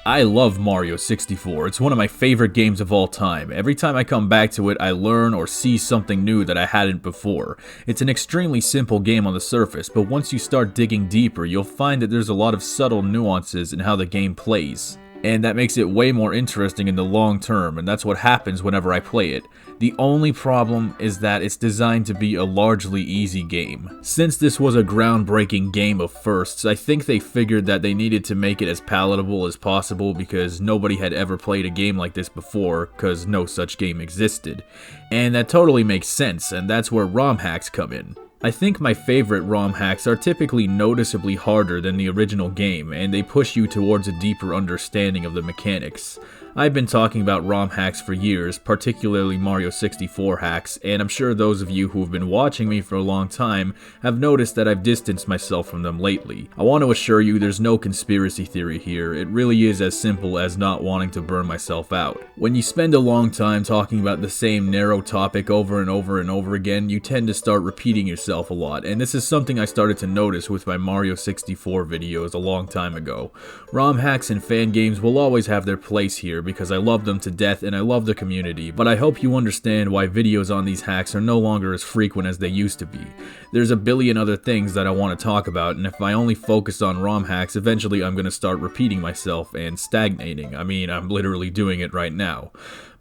I love Mario 64. It's one of my favorite games of all time. Every time I come back to it, I learn or see something new that I hadn't before. It's an extremely simple game on the surface, but once you start digging deeper, you'll find that there's a lot of subtle nuances in how the game plays. And that makes it way more interesting in the long term, and that's what happens whenever I play it. The only problem is that it's designed to be a largely easy game. Since this was a groundbreaking game of firsts, I think they figured that they needed to make it as palatable as possible because nobody had ever played a game like this before, because no such game existed. And that totally makes sense, and that's where ROM hacks come in. I think my favorite ROM hacks are typically noticeably harder than the original game, and they push you towards a deeper understanding of the mechanics. I've been talking about ROM hacks for years, particularly Mario 64 hacks, and I'm sure those of you who have been watching me for a long time have noticed that I've distanced myself from them lately. I want to assure you there's no conspiracy theory here, it really is as simple as not wanting to burn myself out. When you spend a long time talking about the same narrow topic over and over and over again, you tend to start repeating yourself a lot, and this is something I started to notice with my Mario 64 videos a long time ago. ROM hacks and fan games will always have their place here, because I love them to death and I love the community, but I hope you understand why videos on these hacks are no longer as frequent as they used to be. There's a billion other things that I want to talk about, and if I only focus on ROM hacks, eventually I'm going to start repeating myself and stagnating. I mean, I'm literally doing it right now.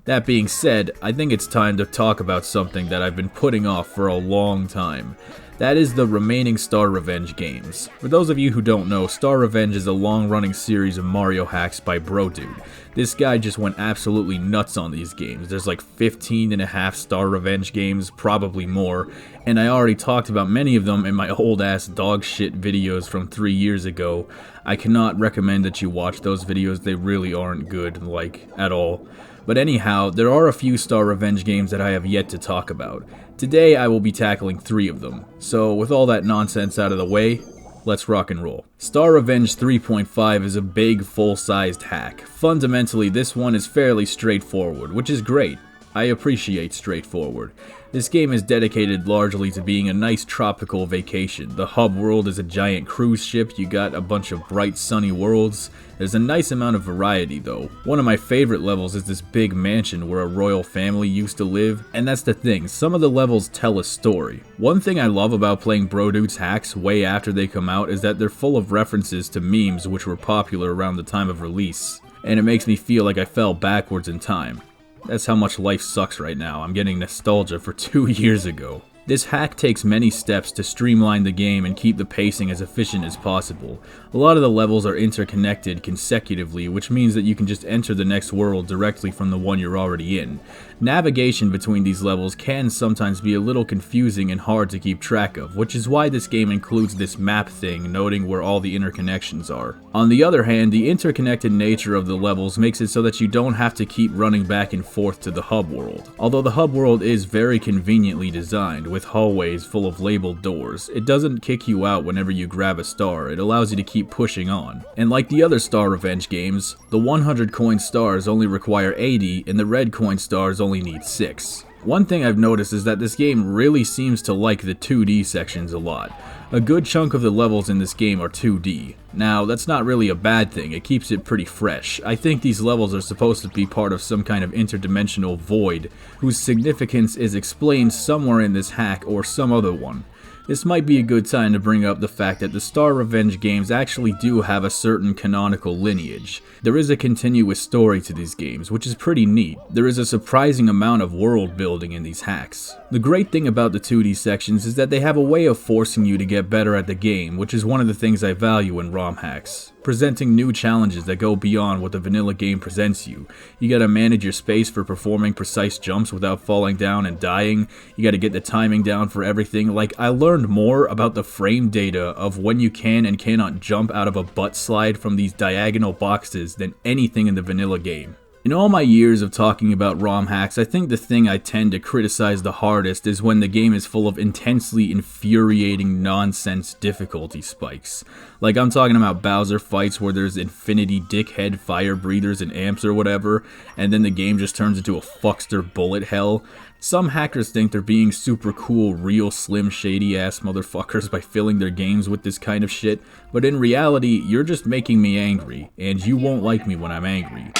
That being said, I think it's time to talk about something that I've been putting off for a long time. That is the remaining Star Revenge games. For those of you who don't know, Star Revenge is a long-running series of Mario hacks by BroDude. This guy just went absolutely nuts on these games. There's like 15 and a half Star Revenge games, probably more, and I already talked about many of them in my old-ass dog shit videos from 3 years ago. I cannot recommend that you watch those videos, they really aren't good, like, at all. But anyhow, there are a few Star Revenge games that I have yet to talk about. Today I will be tackling 3 of them. So with all that nonsense out of the way, let's rock and roll. Star Revenge 3.5 is a big, full-sized hack. Fundamentally, this one is fairly straightforward, which is great. I appreciate straightforward. This game is dedicated largely to being a nice tropical vacation. The hub world is a giant cruise ship, you got a bunch of bright sunny worlds. There's a nice amount of variety though. One of my favorite levels is this big mansion where a royal family used to live, and that's the thing, some of the levels tell a story. One thing I love about playing BroDude's hacks way after they come out is that they're full of references to memes which were popular around the time of release, and it makes me feel like I fell backwards in time. That's how much life sucks right now. I'm getting nostalgia for 2 years ago. This hack takes many steps to streamline the game and keep the pacing as efficient as possible. A lot of the levels are interconnected consecutively, which means that you can just enter the next world directly from the one you're already in. Navigation between these levels can sometimes be a little confusing and hard to keep track of, which is why this game includes this map thing noting where all the interconnections are. On the other hand, the interconnected nature of the levels makes it so that you don't have to keep running back and forth to the hub world. Although the hub world is very conveniently designed, with hallways full of labeled doors, it doesn't kick you out whenever you grab a star, it allows you to keep pushing on. And like the other Star Revenge games, the 100 coin stars only require 80 and the red coin stars only need 6. One thing I've noticed is that this game really seems to like the 2D sections a lot. A good chunk of the levels in this game are 2D. Now, that's not really a bad thing, it keeps it pretty fresh. I think these levels are supposed to be part of some kind of interdimensional void, whose significance is explained somewhere in this hack or some other one. This might be a good time to bring up the fact that the Star Revenge games actually do have a certain canonical lineage. There is a continuous story to these games, which is pretty neat. There is a surprising amount of world building in these hacks. The great thing about the 2D sections is that they have a way of forcing you to get better at the game, which is one of the things I value in ROM hacks. Presenting new challenges that go beyond what the vanilla game presents you. You gotta manage your space for performing precise jumps without falling down and dying. You gotta get the timing down for everything. Like, I learned more about the frame data of when you can and cannot jump out of a butt slide from these diagonal boxes than anything in the vanilla game. In all my years of talking about ROM hacks, I think the thing I tend to criticize the hardest is when the game is full of intensely infuriating nonsense difficulty spikes. Like, I'm talking about Bowser fights where there's infinity dickhead fire breathers and amps or whatever, and then the game just turns into a fuckster bullet hell. Some hackers think they're being super cool, real slim shady ass motherfuckers by filling their games with this kind of shit, but in reality, you're just making me angry, and you won't like me when I'm angry.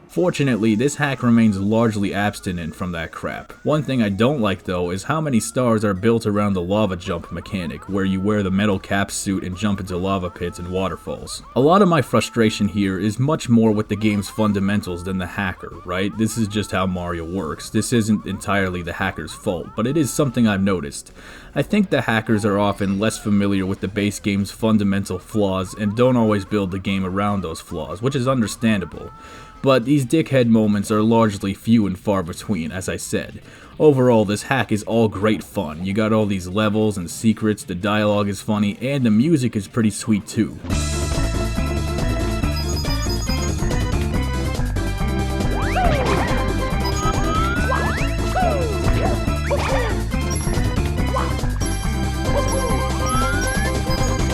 Fortunately, this hack remains largely abstinent from that crap. One thing I don't like though is how many stars are built around the lava jump mechanic, where you wear the metal cap suit and jump into lava pits and waterfalls. A lot of my frustration here is much more with the game's fundamentals than the hacker, right? This is just how Mario works. This isn't entirely the hacker's fault, but it is something I've noticed. I think the hackers are often less familiar with the base game's fundamental flaws and don't always build the game around those flaws, which is understandable. But these dickhead moments are largely few and far between, as I said. Overall, this hack is all great fun. You got all these levels and secrets, the dialogue is funny, and the music is pretty sweet too.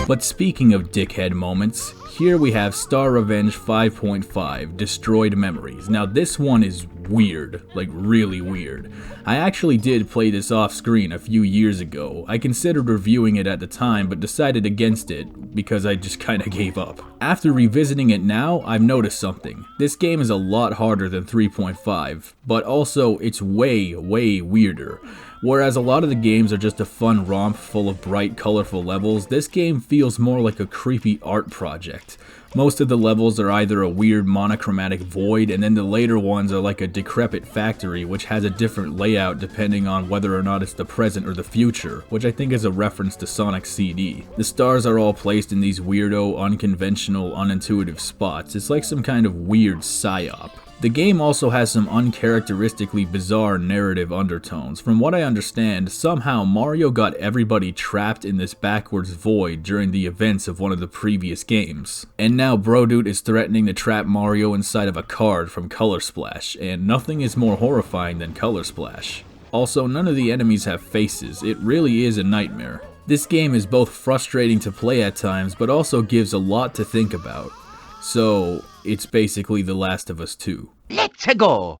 But speaking of dickhead moments, here we have Star Revenge 5.5, Destroyed Memories. Now this one is weird, like really weird. I actually did play this off screen a few years ago. I considered reviewing it at the time, but decided against it because I just kinda gave up. After revisiting it now, I've noticed something. This game is a lot harder than 3.5, but also it's way weirder. Whereas a lot of the games are just a fun romp full of bright, colorful levels, this game feels more like a creepy art project. Most of the levels are either a weird monochromatic void, and then the later ones are like a decrepit factory which has a different layout depending on whether or not it's the present or the future, which I think is a reference to Sonic CD. The stars are all placed in these weirdo, unconventional, unintuitive spots. It's like some kind of weird psyop. The game also has some uncharacteristically bizarre narrative undertones. From what I understand, somehow Mario got everybody trapped in this backwards void during the events of one of the previous games. And now Brodude is threatening to trap Mario inside of a card from Color Splash, and nothing is more horrifying than Color Splash. Also, none of the enemies have faces. It really is a nightmare. This game is both frustrating to play at times, but also gives a lot to think about. So, it's basically The Last of Us 2. Let's go!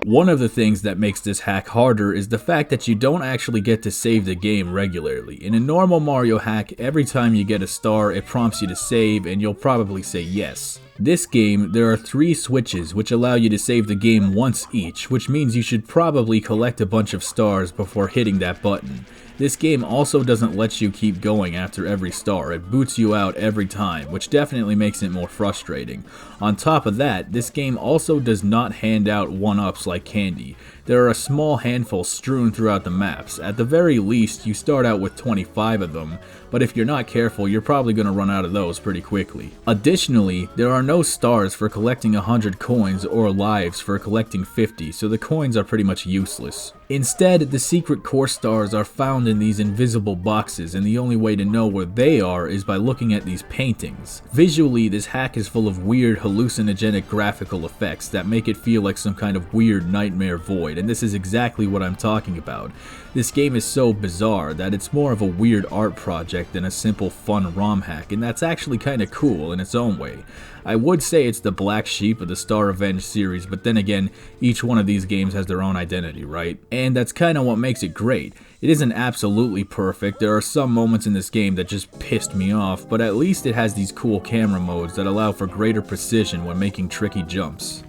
One of the things that makes this hack harder is the fact that you don't actually get to save the game regularly. In a normal Mario hack, every time you get a star, it prompts you to save, and you'll probably say yes. This game, there are 3 switches which allow you to save the game once each, which means you should probably collect a bunch of stars before hitting that button. This game also doesn't let you keep going after every star, it boots you out every time, which definitely makes it more frustrating. On top of that, this game also does not hand out 1-ups like candy. There are a small handful strewn throughout the maps. At the very least, you start out with 25 of them, but if you're not careful, you're probably going to run out of those pretty quickly. Additionally, there are no stars for collecting 100 coins or lives for collecting 50, so the coins are pretty much useless. Instead, the secret core stars are found in these invisible boxes, and the only way to know where they are is by looking at these paintings. Visually, this hack is full of weird hallucinogenic graphical effects that make it feel like some kind of weird nightmare void, and this is exactly what I'm talking about. This game is so bizarre that it's more of a weird art project than a simple fun ROM hack, and that's actually kinda cool in its own way. I would say it's the black sheep of the Star Revenge series, but then again, each one of these games has their own identity, right? And that's kinda what makes it great. It isn't absolutely perfect, there are some moments in this game that just pissed me off, but at least it has these cool camera modes that allow for greater precision when making tricky jumps.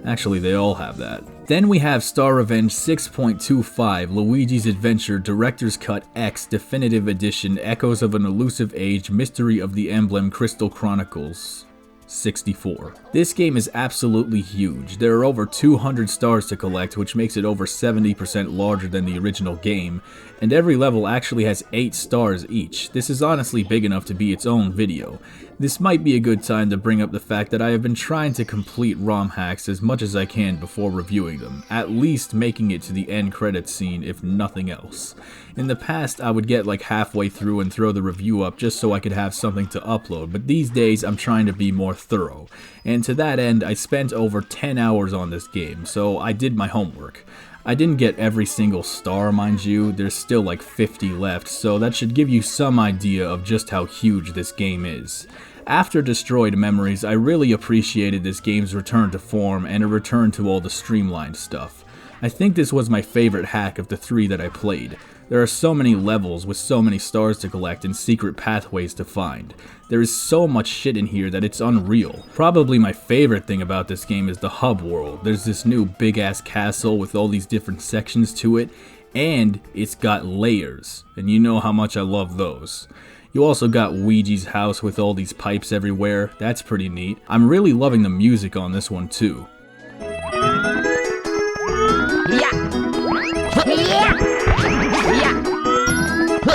Actually, they all have that. Then we have Star Revenge 6.25, Luigi's Adventure Director's Cut X Definitive Edition, Echoes of an Elusive Age, Mystery of the Emblem, Crystal Chronicles. 64. This game is absolutely huge. There are over 200 stars to collect, which makes it over 70% larger than the original game, and every level actually has 8 stars each. This is honestly big enough to be its own video. This might be a good time to bring up the fact that I have been trying to complete ROM hacks as much as I can before reviewing them, at least making it to the end credits scene if nothing else. In the past, I would get like halfway through and throw the review up just so I could have something to upload, but these days I'm trying to be more thorough, and to that end I spent over 10 hours on this game, so I did my homework. I didn't get every single star, mind you, there's still like 50 left, so that should give you some idea of just how huge this game is. After Destroyed Memories, I really appreciated this game's return to form and a return to all the streamlined stuff. I think this was my favorite hack of the 3 that I played. There are so many levels with so many stars to collect and secret pathways to find. There is so much shit in here that it's unreal. Probably my favorite thing about this game is the hub world. There's this new big ass castle with all these different sections to it, and it's got layers, and you know how much I love those. You also got Ouija's house with all these pipes everywhere. That's pretty neat. I'm really loving the music on this one too.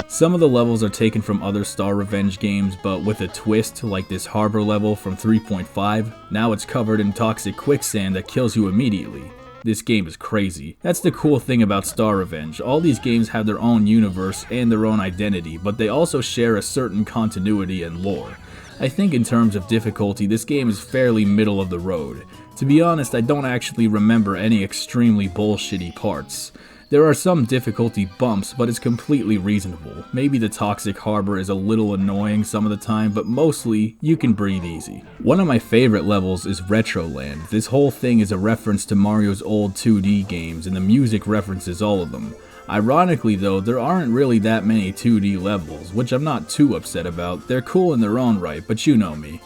Some of the levels are taken from other Star Revenge games, but with a twist, like this harbor level from 3.5. Now it's covered in toxic quicksand that kills you immediately. This game is crazy. That's the cool thing about Star Revenge. All these games have their own universe and their own identity, but they also share a certain continuity and lore. I think in terms of difficulty, this game is fairly middle of the road. To be honest, I don't actually remember any extremely bullshitty parts. There are some difficulty bumps, but it's completely reasonable. Maybe the toxic harbor is a little annoying some of the time, but mostly, you can breathe easy. One of my favorite levels is Retroland. This whole thing is a reference to Mario's old 2D games, and the music references all of them. Ironically though, there aren't really that many 2D levels, which I'm not too upset about. They're cool in their own right, but you know me.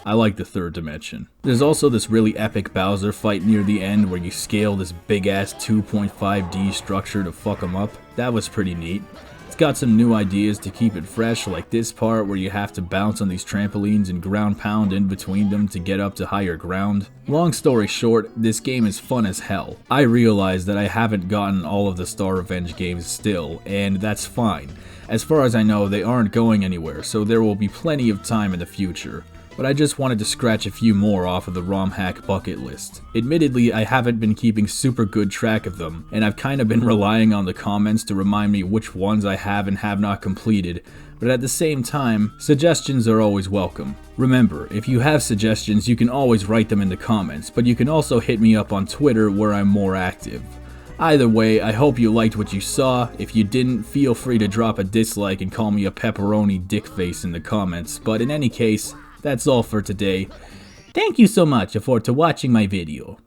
I like the third dimension. There's also this really epic Bowser fight near the end where you scale this big ass 2.5D structure to fuck him up. That was pretty neat. It's got some new ideas to keep it fresh, like this part where you have to bounce on these trampolines and ground pound in between them to get up to higher ground. Long story short, this game is fun as hell. I realize that I haven't gotten all of the Star Revenge games still, and that's fine. As far as I know, they aren't going anywhere, so there will be plenty of time in the future. But I just wanted to scratch a few more off of the ROM hack bucket list. Admittedly, I haven't been keeping super good track of them, and I've kind of been relying on the comments to remind me which ones I have and have not completed, but at the same time, suggestions are always welcome. Remember, if you have suggestions, you can always write them in the comments, but you can also hit me up on Twitter where I'm more active. Either way, I hope you liked what you saw. If you didn't, feel free to drop a dislike and call me a pepperoni dickface in the comments, but in any case, that's all for today. Thank you so much for watching my video.